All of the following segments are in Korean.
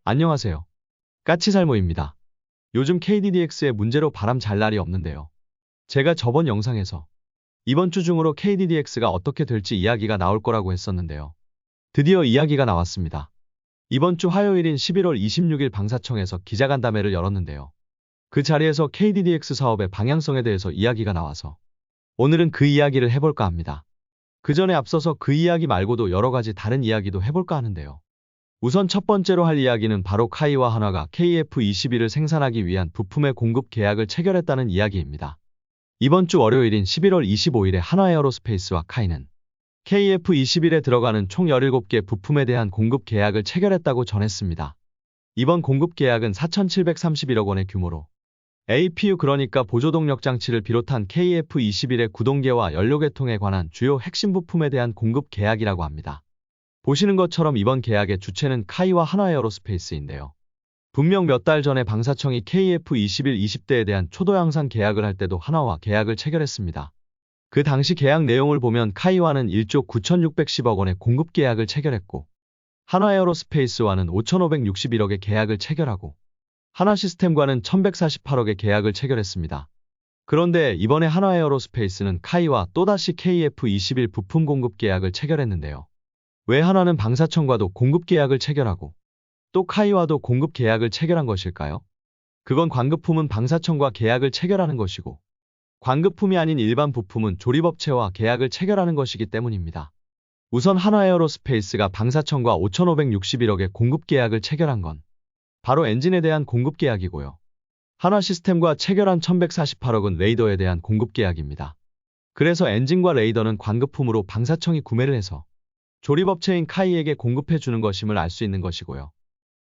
안녕하세요. 까치살모입니다. 요즘 KDDX의 문제로 바람 잘 날이 없는데요. 제가 저번 영상에서 이번 주 중으로 KDDX가 어떻게 될지 이야기가 나올 거라고 했었는데요. 드디어 이야기가 나왔습니다. 이번 주 화요일인 11월 26일 방사청에서 기자간담회를 열었는데요. 그 자리에서 KDDX 사업의 방향성에 대해서 이야기가 나와서 오늘은 그 이야기를 해볼까 합니다. 그 전에 앞서서 그 이야기 말고도 여러 가지 다른 이야기도 해볼까 하는데요. 우선 첫 번째로 할 이야기는 바로 카이와 한화가 KF-21을 생산하기 위한 부품의 공급 계약을 체결했다는 이야기입니다. 이번 주 월요일인 11월 25일에 한화에어로스페이스와 카이는 KF-21에 들어가는 총 17개 부품에 대한 공급 계약을 체결했다고 전했습니다. 이번 공급 계약은 4,731억 원의 규모로 APU 그러니까 보조동력 장치를 비롯한 KF-21의 구동계와 연료계통에 관한 주요 핵심 부품에 대한 공급 계약이라고 합니다. 보시는 것처럼 이번 계약의 주체는 카이와 한화에어로스페이스인데요. 분명 몇 달 전에 방사청이 KF-21 20대에 대한 초도 양산 계약을 할 때도 한화와 계약을 체결했습니다. 그 당시 계약 내용을 보면 카이와는 1조 9,610억 원의 공급 계약을 체결했고 한화에어로스페이스와는 5,561억의 계약을 체결하고 한화시스템과는 1,148억의 계약을 체결했습니다. 그런데 이번에 한화에어로스페이스는 카이와 또다시 KF-21 부품 공급 계약을 체결했는데요. 왜 한화는 방사청과도 공급 계약을 체결하고 또 카이와도 공급 계약을 체결한 것일까요? 그건 관급품은 방사청과 계약을 체결하는 것이고 관급품이 아닌 일반 부품은 조립업체와 계약을 체결하는 것이기 때문입니다. 우선 한화에어로스페이스가 방사청과 5,561억의 공급 계약을 체결한 건 바로 엔진에 대한 공급 계약이고요. 한화시스템과 체결한 1,148억은 레이더에 대한 공급 계약입니다. 그래서 엔진과 레이더는 관급품으로 방사청이 구매를 해서 조립업체인 카이에게 공급해주는 것임을 알 수 있는 것이고요.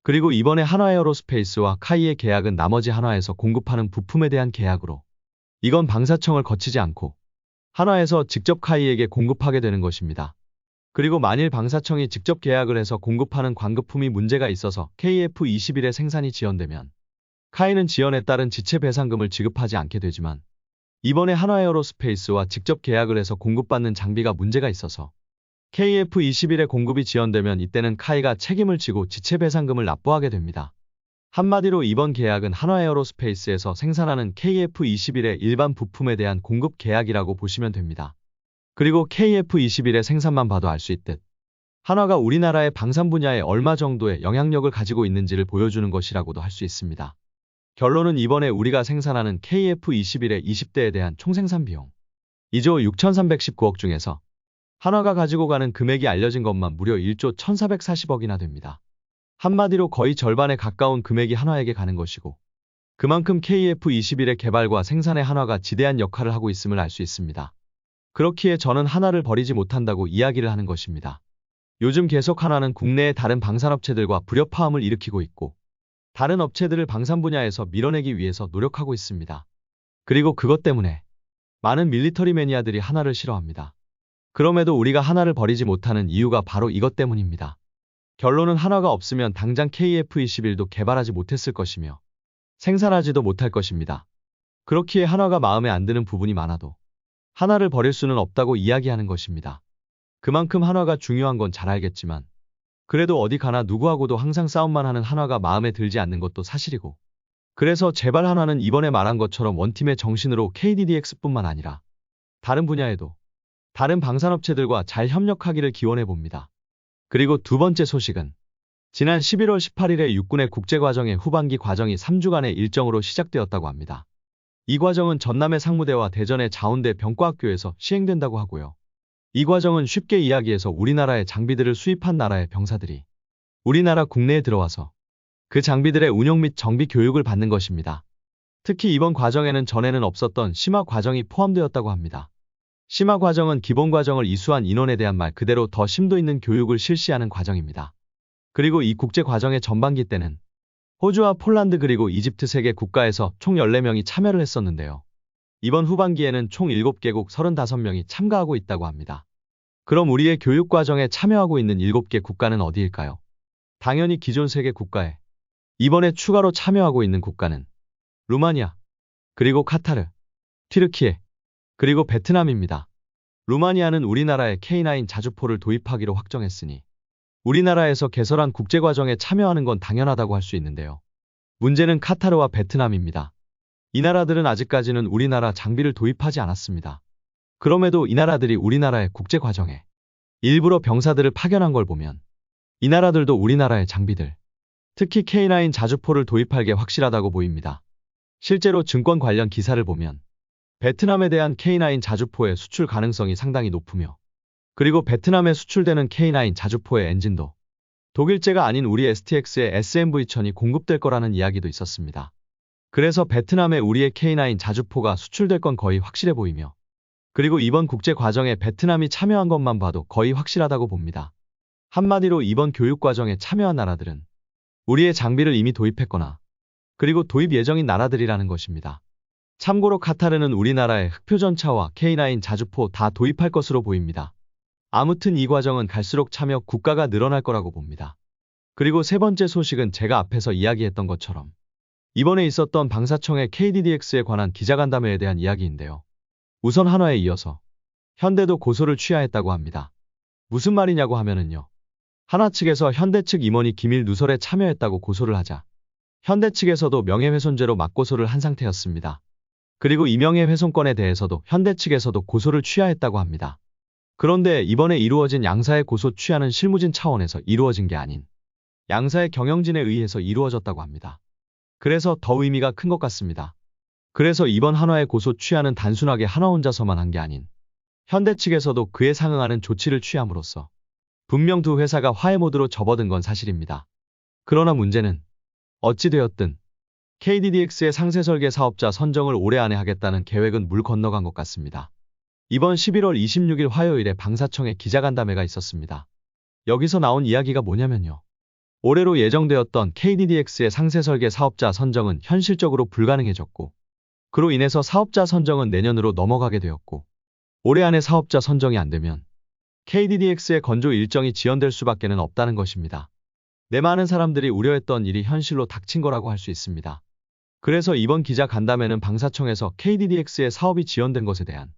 그리고 이번에 한화에어로스페이스와 카이의 계약은 나머지 한화에서 공급하는 부품에 대한 계약으로 이건 방사청을 거치지 않고 한화에서 직접 카이에게 공급하게 되는 것입니다. 그리고 만일 방사청이 직접 계약을 해서 공급하는 관급품이 문제가 있어서 KF-21의 생산이 지연되면 카이는 지연에 따른 지체 배상금을 지급하지 않게 되지만 이번에 한화에어로스페이스와 직접 계약을 해서 공급받는 장비가 문제가 있어서 KF-21의 공급이 지연되면 이때는 카이가 책임을 지고 지체 배상금을 납부하게 됩니다. 한마디로 이번 계약은 한화에어로스페이스에서 생산하는 KF-21의 일반 부품에 대한 공급 계약이라고 보시면 됩니다. 그리고 KF-21의 생산만 봐도 알 수 있듯 한화가 우리나라의 방산 분야에 얼마 정도의 영향력을 가지고 있는지를 보여주는 것이라고도 할 수 있습니다. 결론은 이번에 우리가 생산하는 KF-21의 20대에 대한 총생산 비용 2조 6,319억 중에서 한화가 가지고 가는 금액이 알려진 것만 무려 1조 1,440억이나 됩니다. 한마디로 거의 절반에 가까운 금액이 한화에게 가는 것이고 그만큼 KF-21의 개발과 생산에 한화가 지대한 역할을 하고 있음을 알 수 있습니다. 그렇기에 저는 한화를 버리지 못한다고 이야기를 하는 것입니다. 요즘 계속 한화는 국내의 다른 방산업체들과 불협화음을 일으키고 있고 다른 업체들을 방산 분야에서 밀어내기 위해서 노력하고 있습니다. 그리고 그것 때문에 많은 밀리터리 매니아들이 한화를 싫어합니다. 그럼에도 우리가 한화를 버리지 못하는 이유가 바로 이것 때문입니다. 결론은 한화가 없으면 당장 KF-21도 개발하지 못했을 것이며 생산하지도 못할 것입니다. 그렇기에 한화가 마음에 안 드는 부분이 많아도 한화를 버릴 수는 없다고 이야기하는 것입니다. 그만큼 한화가 중요한 건 잘 알겠지만 그래도 어디 가나 누구하고도 항상 싸움만 하는 한화가 마음에 들지 않는 것도 사실이고 그래서 제발 한화는 이번에 말한 것처럼 원팀의 정신으로 KDDX뿐만 아니라 다른 분야에도 다른 방산업체들과 잘 협력하기를 기원해 봅니다. 그리고 두 번째 소식은 지난 11월 18일에 육군의 국제과정의 후반기 과정이 3주간의 일정으로 시작되었다고 합니다. 이 과정은 전남의 상무대와 대전의 자운대 병과학교에서 시행된다고 하고요. 이 과정은 쉽게 이야기해서 우리나라의 장비들을 수입한 나라의 병사들이 우리나라 국내에 들어와서 그 장비들의 운용 및 정비 교육을 받는 것입니다. 특히 이번 과정에는 전에는 없었던 심화 과정이 포함되었다고 합니다. 심화 과정은 기본 과정을 이수한 인원에 대한 말 그대로 더 심도 있는 교육을 실시하는 과정입니다. 그리고 이 국제 과정의 전반기 때는 호주와 폴란드 그리고 이집트 3개 국가에서 총 14명이 참여를 했었는데요. 이번 후반기에는 총 7개국 35명이 참가하고 있다고 합니다. 그럼 우리의 교육 과정에 참여하고 있는 7개 국가는 어디일까요? 당연히 기존 3개 국가에 이번에 추가로 참여하고 있는 국가는 루마니아, 그리고 카타르, 튀르키예, 그리고 베트남입니다. 루마니아는 우리나라에 K9 자주포를 도입하기로 확정했으니 우리나라에서 개설한 국제과정에 참여하는 건 당연하다고 할 수 있는데요. 문제는 카타르와 베트남입니다. 이 나라들은 아직까지는 우리나라 장비를 도입하지 않았습니다. 그럼에도 이 나라들이 우리나라의 국제과정에 일부러 병사들을 파견한 걸 보면 이 나라들도 우리나라의 장비들, 특히 K9 자주포를 도입할 게 확실하다고 보입니다. 실제로 증권 관련 기사를 보면 베트남에 대한 K9 자주포의 수출 가능성이 상당히 높으며, 그리고 베트남에 수출되는 K9 자주포의 엔진도 독일제가 아닌 우리 STX의 SMV1000이 공급될 거라는 이야기도 있었습니다. 그래서 베트남에 우리의 K9 자주포가 수출될 건 거의 확실해 보이며, 그리고 이번 국제 과정에 베트남이 참여한 것만 봐도 거의 확실하다고 봅니다. 한마디로 이번 교육 과정에 참여한 나라들은 우리의 장비를 이미 도입했거나 그리고 도입 예정인 나라들이라는 것입니다. 참고로 카타르는 우리나라의 흑표전차와 K9 자주포 다 도입할 것으로 보입니다. 아무튼 이 과정은 갈수록 참여 국가가 늘어날 거라고 봅니다. 그리고 세 번째 소식은 제가 앞에서 이야기했던 것처럼 이번에 있었던 방사청의 KDDX에 관한 기자간담회에 대한 이야기인데요. 우선 한화에 이어서 현대도 고소를 취하했다고 합니다. 무슨 말이냐고 하면은요. 한화 측에서 현대 측 임원이 기밀 누설에 참여했다고 고소를 하자 현대 측에서도 명예훼손죄로 맞고소를 한 상태였습니다. 그리고 이 명예훼손건에 대해서도 현대 측에서도 고소를 취하했다고 합니다. 그런데 이번에 이루어진 양사의 고소 취하는 실무진 차원에서 이루어진 게 아닌 양사의 경영진에 의해서 이루어졌다고 합니다. 그래서 더 의미가 큰 것 같습니다. 그래서 이번 한화의 고소 취하는 단순하게 한화 혼자서만 한 게 아닌 현대 측에서도 그에 상응하는 조치를 취함으로써 분명 두 회사가 화해 모드로 접어든 건 사실입니다. 그러나 문제는 어찌되었든 KDDX의 상세 설계 사업자 선정을 올해 안에 하겠다는 계획은 물 건너간 것 같습니다. 이번 11월 26일 화요일에 방사청에 기자간담회가 있었습니다. 여기서 나온 이야기가 뭐냐면요. 올해로 예정되었던 KDDX의 상세 설계 사업자 선정은 현실적으로 불가능해졌고, 그로 인해서 사업자 선정은 내년으로 넘어가게 되었고, 올해 안에 사업자 선정이 안 되면 KDDX의 건조 일정이 지연될 수밖에는 없다는 것입니다. 많은 사람들이 우려했던 일이 현실로 닥친 거라고 할 수 있습니다. 그래서 이번 기자간담회는 방사청에서 KDDX의 사업이 지연된 것에 대한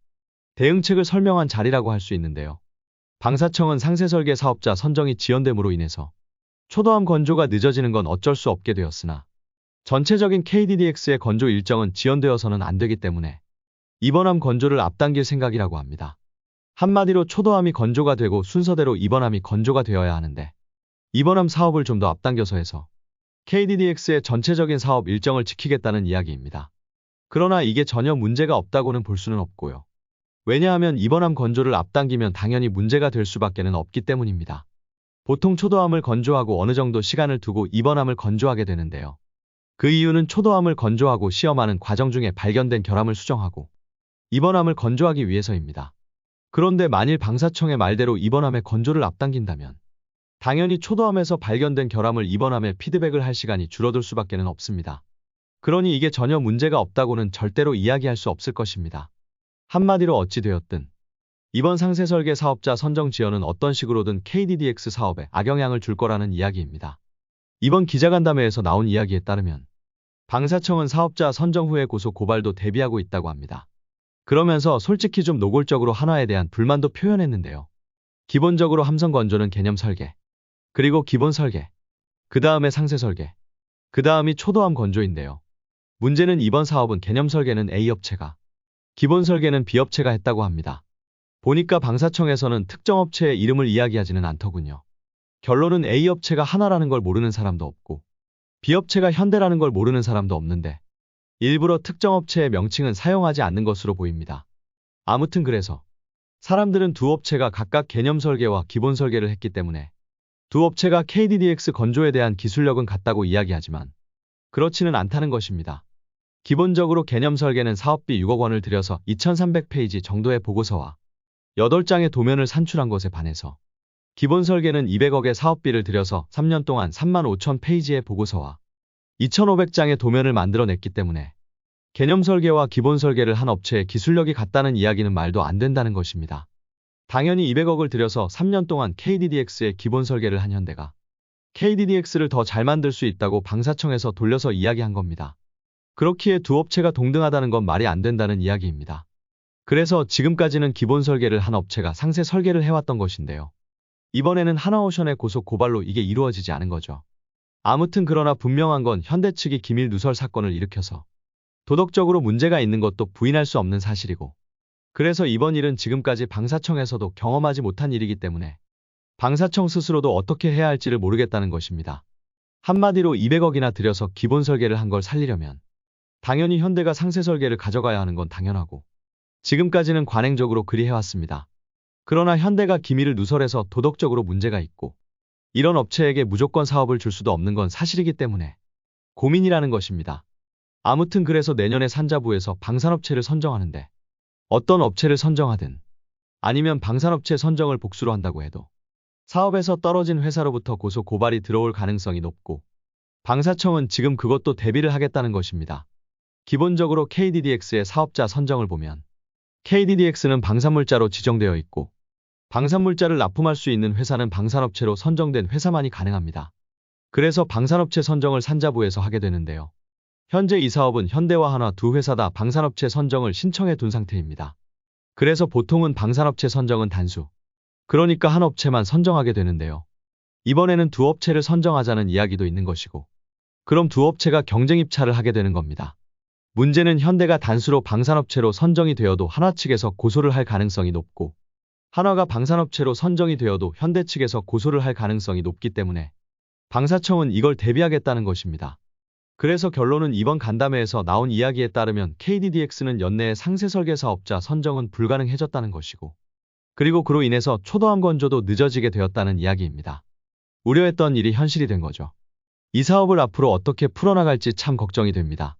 대응책을 설명한 자리라고 할 수 있는데요. 방사청은 상세 설계 사업자 선정이 지연됨으로 인해서 초도함 건조가 늦어지는 건 어쩔 수 없게 되었으나 전체적인 KDDX의 건조 일정은 지연되어서는 안 되기 때문에 이번함 건조를 앞당길 생각이라고 합니다. 한마디로 초도함이 건조가 되고 순서대로 이번함이 건조가 되어야 하는데 이번함 사업을 좀 더 앞당겨서 해서 KDDX의 전체적인 사업 일정을 지키겠다는 이야기입니다. 그러나 이게 전혀 문제가 없다고는 볼 수는 없고요. 왜냐하면 이번함 건조를 앞당기면 당연히 문제가 될 수밖에는 없기 때문입니다. 보통 초도함을 건조하고 어느 정도 시간을 두고 이번함을 건조하게 되는데요. 그 이유는 초도함을 건조하고 시험하는 과정 중에 발견된 결함을 수정하고 이번함을 건조하기 위해서입니다. 그런데 만일 방사청의 말대로 이번함의 건조를 앞당긴다면 당연히 초도함에서 발견된 결함을 이번함에 피드백을 할 시간이 줄어들 수밖에는 없습니다. 그러니 이게 전혀 문제가 없다고는 절대로 이야기할 수 없을 것입니다. 한마디로 어찌되었든 이번 상세 설계 사업자 선정 지연은 어떤 식으로든 KDDX 사업에 악영향을 줄 거라는 이야기입니다. 이번 기자간담회에서 나온 이야기에 따르면 방사청은 사업자 선정 후에 고소 고발도 대비하고 있다고 합니다. 그러면서 솔직히 좀 노골적으로 한화에 대한 불만도 표현했는데요. 기본적으로 함선 건조는 개념 설계, 그리고 기본 설계, 그 다음에 상세 설계, 그 다음이 초도함 건조인데요. 문제는 이번 사업은 개념 설계는 A업체가, 기본 설계는 B업체가 했다고 합니다. 보니까 방사청에서는 특정 업체의 이름을 이야기하지는 않더군요. 결론은 A업체가 하나라는 걸 모르는 사람도 없고 B업체가 현대라는 걸 모르는 사람도 없는데 일부러 특정 업체의 명칭은 사용하지 않는 것으로 보입니다. 아무튼 그래서 사람들은 두 업체가 각각 개념 설계와 기본 설계를 했기 때문에 두 업체가 KDDX 건조에 대한 기술력은 같다고 이야기하지만 그렇지는 않다는 것입니다. 기본적으로 개념 설계는 사업비 6억 원을 들여서 2300페이지 정도의 보고서와 8장의 도면을 산출한 것에 반해서 기본 설계는 200억의 사업비를 들여서 3년 동안 35,000페이지의 보고서와 2,500장의 도면을 만들어냈기 때문에 개념 설계와 기본 설계를 한 업체의 기술력이 같다는 이야기는 말도 안 된다는 것입니다. 당연히 200억을 들여서 3년 동안 KDDX의 기본 설계를 한 현대가 KDDX를 더 잘 만들 수 있다고 방사청에서 돌려서 이야기한 겁니다. 그렇기에 두 업체가 동등하다는 건 말이 안 된다는 이야기입니다. 그래서 지금까지는 기본 설계를 한 업체가 상세 설계를 해왔던 것인데요. 이번에는 하나오션의 고소 고발로 이게 이루어지지 않은 거죠. 아무튼 그러나 분명한 건 현대 측이 기밀 누설 사건을 일으켜서 도덕적으로 문제가 있는 것도 부인할 수 없는 사실이고, 그래서 이번 일은 지금까지 방사청에서도 경험하지 못한 일이기 때문에 방사청 스스로도 어떻게 해야 할지를 모르겠다는 것입니다. 한마디로 200억이나 들여서 기본 설계를 한 걸 살리려면 당연히 현대가 상세 설계를 가져가야 하는 건 당연하고, 지금까지는 관행적으로 그리 해왔습니다. 그러나 현대가 기밀을 누설해서 도덕적으로 문제가 있고 이런 업체에게 무조건 사업을 줄 수도 없는 건 사실이기 때문에 고민이라는 것입니다. 아무튼 그래서 내년에 산자부에서 방산업체를 선정하는데, 어떤 업체를 선정하든 아니면 방산업체 선정을 복수로 한다고 해도 사업에서 떨어진 회사로부터 고소 고발이 들어올 가능성이 높고, 방사청은 지금 그것도 대비를 하겠다는 것입니다. 기본적으로 KDDX의 사업자 선정을 보면 KDDX는 방산물자로 지정되어 있고, 방산물자를 납품할 수 있는 회사는 방산업체로 선정된 회사만이 가능합니다. 그래서 방산업체 선정을 산자부에서 하게 되는데요. 현재 이 사업은 현대와 한화 두 회사 다 방산업체 선정을 신청해 둔 상태입니다. 그래서 보통은 방산업체 선정은 단수, 그러니까 한 업체만 선정하게 되는데요. 이번에는 두 업체를 선정하자는 이야기도 있는 것이고, 그럼 두 업체가 경쟁 입찰을 하게 되는 겁니다. 문제는 현대가 단수로 방산업체로 선정이 되어도 한화 측에서 고소를 할 가능성이 높고, 한화가 방산업체로 선정이 되어도 현대 측에서 고소를 할 가능성이 높기 때문에 방사청은 이걸 대비하겠다는 것입니다. 그래서 결론은 이번 간담회에서 나온 이야기에 따르면 KDDX는 연내에 상세 설계 사업자 선정은 불가능해졌다는 것이고, 그리고 그로 인해서 초도함 건조도 늦어지게 되었다는 이야기입니다. 우려했던 일이 현실이 된 거죠. 이 사업을 앞으로 어떻게 풀어나갈지 참 걱정이 됩니다.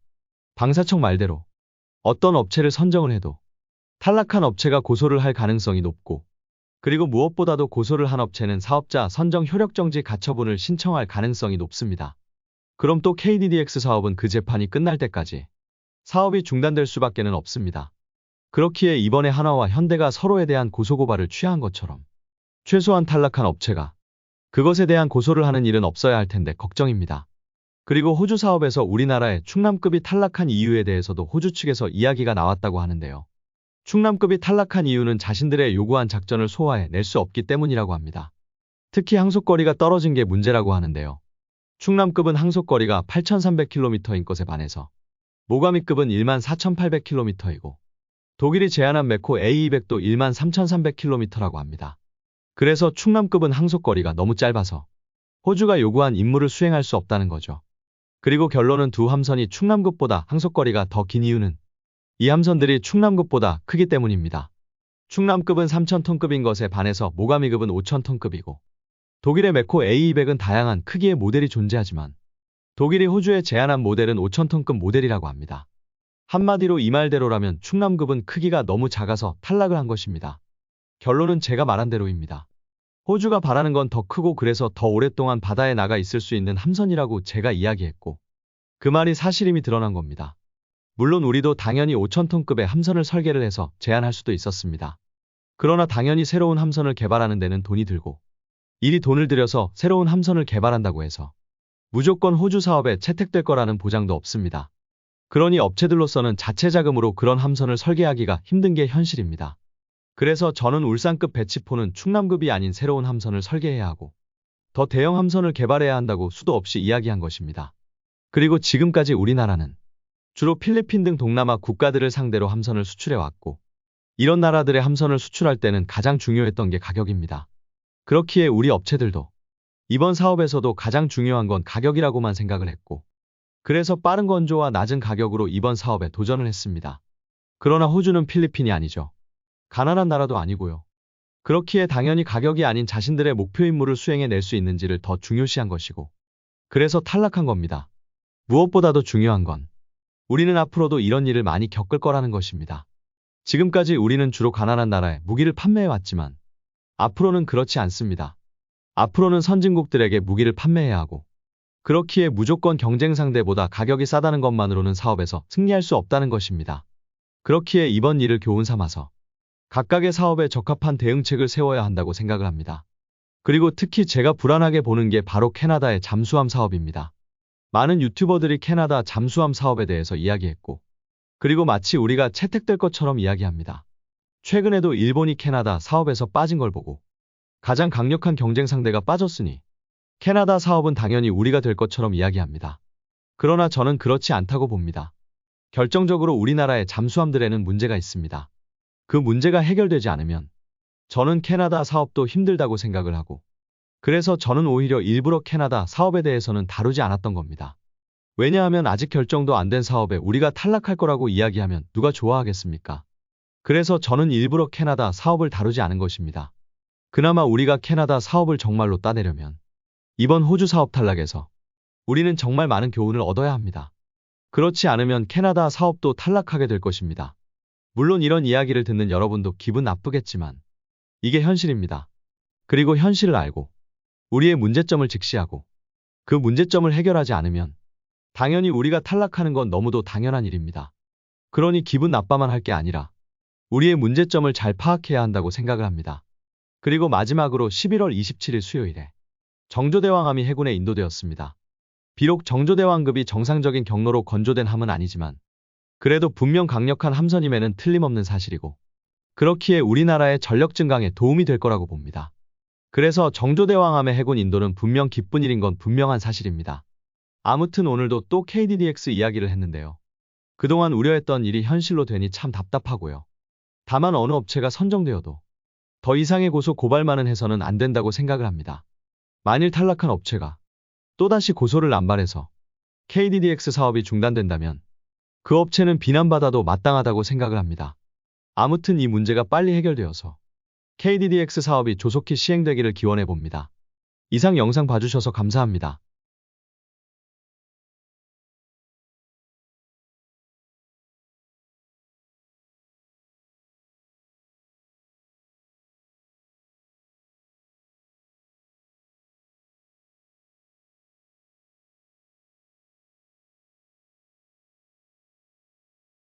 방사청 말대로 어떤 업체를 선정을 해도 탈락한 업체가 고소를 할 가능성이 높고, 그리고 무엇보다도 고소를 한 업체는 사업자 선정 효력정지 가처분을 신청할 가능성이 높습니다. 그럼 또 KDDX 사업은 그 재판이 끝날 때까지 사업이 중단될 수밖에는 없습니다. 그렇기에 이번에 한화와 현대가 서로에 대한 고소고발을 취한 것처럼 최소한 탈락한 업체가 그것에 대한 고소를 하는 일은 없어야 할 텐데 걱정입니다. 그리고 호주 사업에서 우리나라의 충남급이 탈락한 이유에 대해서도 호주 측에서 이야기가 나왔다고 하는데요. 충남급이 탈락한 이유는 자신들의 요구한 작전을 소화해 낼 수 없기 때문이라고 합니다. 특히 항속거리가 떨어진 게 문제라고 하는데요. 충남급은 항속거리가 8,300km인 것에 반해서 모가미급은 14,800km이고, 독일이 제안한 메코 A200도 13,300km라고 합니다. 그래서 충남급은 항속거리가 너무 짧아서 호주가 요구한 임무를 수행할 수 없다는 거죠. 그리고 결론은 두 함선이 충남급보다 항속거리가 더 긴 이유는 이 함선들이 충남급보다 크기 때문입니다. 충남급은 3,000톤급인 것에 반해서 모가미급은 5,000톤급이고, 독일의 메코 A200은 다양한 크기의 모델이 존재하지만 독일이 호주에 제안한 모델은 5,000톤급 모델이라고 합니다. 한마디로 이 말대로라면 충남급은 크기가 너무 작아서 탈락을 한 것입니다. 결론은 제가 말한 대로입니다. 호주가 바라는 건 더 크고 그래서 더 오랫동안 바다에 나가 있을 수 있는 함선이라고 제가 이야기했고, 그 말이 사실임이 드러난 겁니다. 물론 우리도 당연히 5,000톤급의 함선을 설계를 해서 제안할 수도 있었습니다. 그러나 당연히 새로운 함선을 개발하는 데는 돈이 들고, 이리 돈을 들여서 새로운 함선을 개발한다고 해서 무조건 호주 사업에 채택될 거라는 보장도 없습니다. 그러니 업체들로서는 자체 자금으로 그런 함선을 설계하기가 힘든 게 현실입니다. 그래서 저는 울산급 배치포는 충남급이 아닌 새로운 함선을 설계해야 하고 더 대형 함선을 개발해야 한다고 수도 없이 이야기한 것입니다. 그리고 지금까지 우리나라는 주로 필리핀 등 동남아 국가들을 상대로 함선을 수출해왔고, 이런 나라들의 함선을 수출할 때는 가장 중요했던 게 가격입니다. 그렇기에 우리 업체들도 이번 사업에서도 가장 중요한 건 가격이라고만 생각을 했고, 그래서 빠른 건조와 낮은 가격으로 이번 사업에 도전을 했습니다. 그러나 호주는 필리핀이 아니죠. 가난한 나라도 아니고요. 그렇기에 당연히 가격이 아닌 자신들의 목표 임무를 수행해낼 수 있는지를 더 중요시한 것이고, 그래서 탈락한 겁니다. 무엇보다도 중요한 건 우리는 앞으로도 이런 일을 많이 겪을 거라는 것입니다. 지금까지 우리는 주로 가난한 나라에 무기를 판매해왔지만 앞으로는 그렇지 않습니다. 앞으로는 선진국들에게 무기를 판매해야 하고, 그렇기에 무조건 경쟁 상대보다 가격이 싸다는 것만으로는 사업에서 승리할 수 없다는 것입니다. 그렇기에 이번 일을 교훈 삼아서 각각의 사업에 적합한 대응책을 세워야 한다고 생각을 합니다. 그리고 특히 제가 불안하게 보는 게 바로 캐나다의 잠수함 사업입니다. 많은 유튜버들이 캐나다 잠수함 사업에 대해서 이야기했고, 그리고 마치 우리가 채택될 것처럼 이야기합니다. 최근에도 일본이 캐나다 사업에서 빠진 걸 보고 가장 강력한 경쟁 상대가 빠졌으니 캐나다 사업은 당연히 우리가 될 것처럼 이야기합니다. 그러나 저는 그렇지 않다고 봅니다. 결정적으로 우리나라의 잠수함들에는 문제가 있습니다. 그 문제가 해결되지 않으면 저는 캐나다 사업도 힘들다고 생각을 하고, 그래서 저는 오히려 일부러 캐나다 사업에 대해서는 다루지 않았던 겁니다. 왜냐하면 아직 결정도 안 된 사업에 우리가 탈락할 거라고 이야기하면 누가 좋아하겠습니까? 그래서 저는 일부러 캐나다 사업을 다루지 않은 것입니다. 그나마 우리가 캐나다 사업을 정말로 따내려면 이번 호주 사업 탈락에서 우리는 정말 많은 교훈을 얻어야 합니다. 그렇지 않으면 캐나다 사업도 탈락하게 될 것입니다. 물론 이런 이야기를 듣는 여러분도 기분 나쁘겠지만 이게 현실입니다. 그리고 현실을 알고 우리의 문제점을 직시하고 그 문제점을 해결하지 않으면 당연히 우리가 탈락하는 건 너무도 당연한 일입니다. 그러니 기분 나빠만 할 게 아니라 우리의 문제점을 잘 파악해야 한다고 생각을 합니다. 그리고 마지막으로 11월 27일 수요일에 정조대왕함이 해군에 인도되었습니다. 비록 정조대왕급이 정상적인 경로로 건조된 함은 아니지만 그래도 분명 강력한 함선임에는 틀림없는 사실이고, 그렇기에 우리나라의 전력 증강에 도움이 될 거라고 봅니다. 그래서 정조대왕함의 해군 인도는 분명 기쁜 일인 건 분명한 사실입니다. 아무튼 오늘도 또 KDDX 이야기를 했는데요. 그동안 우려했던 일이 현실로 되니 참 답답하고요. 다만 어느 업체가 선정되어도 더 이상의 고소 고발만은 해서는 안 된다고 생각을 합니다. 만일 탈락한 업체가 또다시 고소를 남발해서 KDDX 사업이 중단된다면 그 업체는 비난받아도 마땅하다고 생각을 합니다. 아무튼 이 문제가 빨리 해결되어서 KDDX 사업이 조속히 시행되기를 기원해 봅니다. 이상 영상 봐주셔서 감사합니다.